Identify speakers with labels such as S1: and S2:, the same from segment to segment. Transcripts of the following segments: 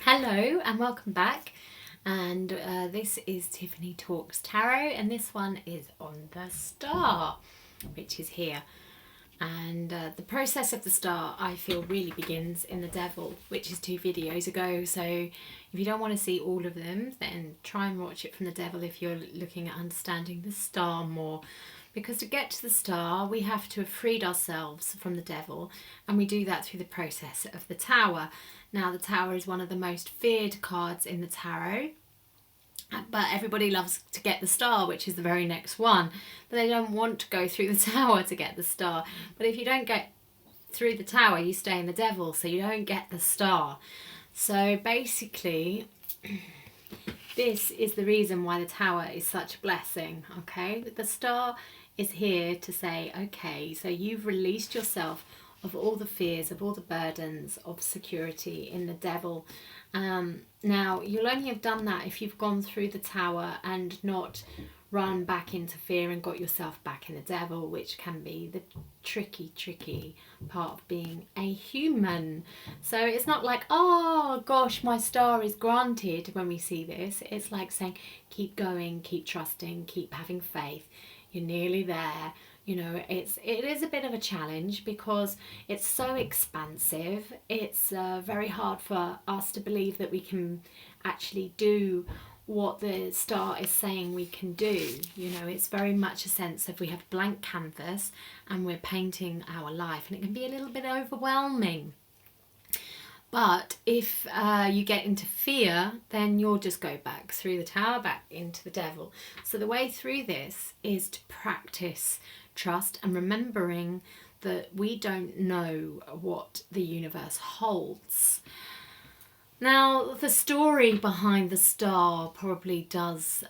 S1: Hello and welcome back, and this is Tiffany Talks Tarot, and this one is on the star, which is here. And the process of the star, I feel, really begins in the Devil, which is 2 videos ago. So if you don't want to see all of them, then try and watch it from the Devil if you're looking at understanding the star more. Because to get to the star, we have to have freed ourselves from the Devil, and we do that through the process of the Tower. Now, the Tower is one of the most feared cards in the tarot, but everybody loves to get the star, which is the very next one, but they don't want to go through the Tower to get the star. But if you don't get through the Tower, you stay in the Devil, so you don't get the star. So basically, this is the reason why the Tower is such a blessing, okay? The star is here to say, okay, so you've released yourself of all the fears, of all the burdens of security in the Devil. Now, you'll only have done that if you've gone through the Tower and not run back into fear and got yourself back in the Devil, which can be the tricky part of being a human. So it's not like, oh gosh, my star is granted when we see this. It's like saying, keep going, keep trusting, keep having faith. You're nearly there. You know, it is a bit of a challenge because it's so expansive. It's very hard for us to believe that we can actually do what the star is saying we can do. You know, it's very much a sense of we have blank canvas and we're painting our life, and it can be a little bit overwhelming. But if you get into fear, then you'll just go back through the Tower, back into the Devil. So the way through this is to practice trust and remembering that we don't know what the universe holds. Now, the story behind the star probably does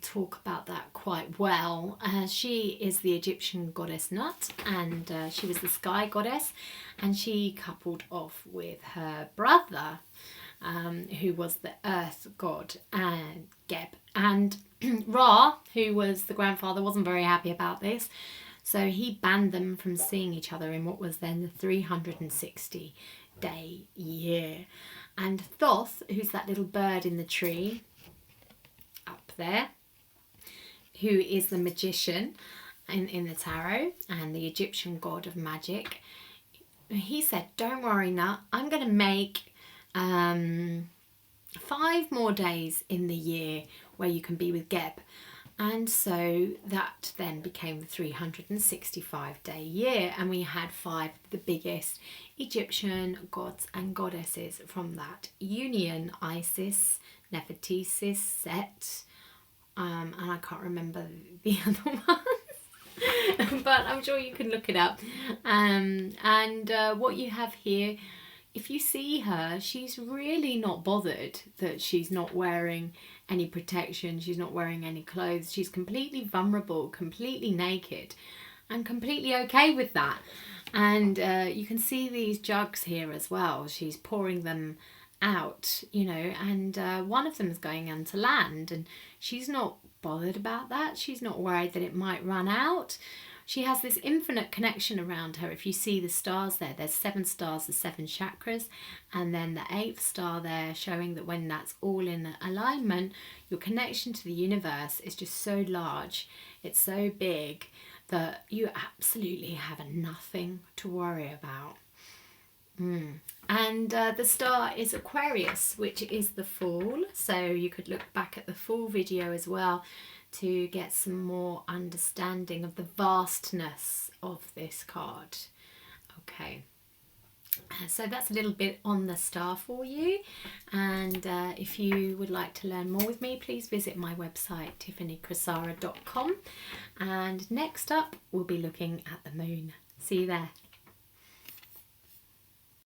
S1: talk about that quite well. She is the Egyptian goddess Nut, and she was the sky goddess, and she coupled off with her brother, who was the earth god, Geb. And Ra, who was the grandfather, wasn't very happy about this. So he banned them from seeing each other in what was then the 360-day year. And Thoth, who's that little bird in the tree up there, who is the magician in the tarot and the Egyptian god of magic, he said, don't worry, Nut, I'm going to make 5 more days in the year where you can be with Geb. And so that then became the 365-day year, and we had 5 of the biggest Egyptian gods and goddesses from that union: Isis, Nefertiti, Set, and I can't remember the other ones, but I'm sure you can look it up. And what you have here, if you see her, she's really not bothered that she's not wearing any protection, she's not wearing any clothes, she's completely vulnerable, completely naked, and completely okay with that. And you can see these jugs here as well, she's pouring them out, you know, and one of them is going onto land, and she's not bothered about that. She's not worried that it might run out. She has this infinite connection around her. If you see the stars there, there's 7 stars, the 7 chakras, and then the 8th star there, showing that when that's all in alignment, your connection to the universe is just so large, it's so big, that you absolutely have nothing to worry about. And the star is Aquarius, which is the Fool. So you could look back at the Fool video as well to get some more understanding of the vastness of this card. Okay, so that's a little bit on the star for you. And if you would like to learn more with me, please visit my website tiffanycrosara.com, and next up we'll be looking at the moon. See you there.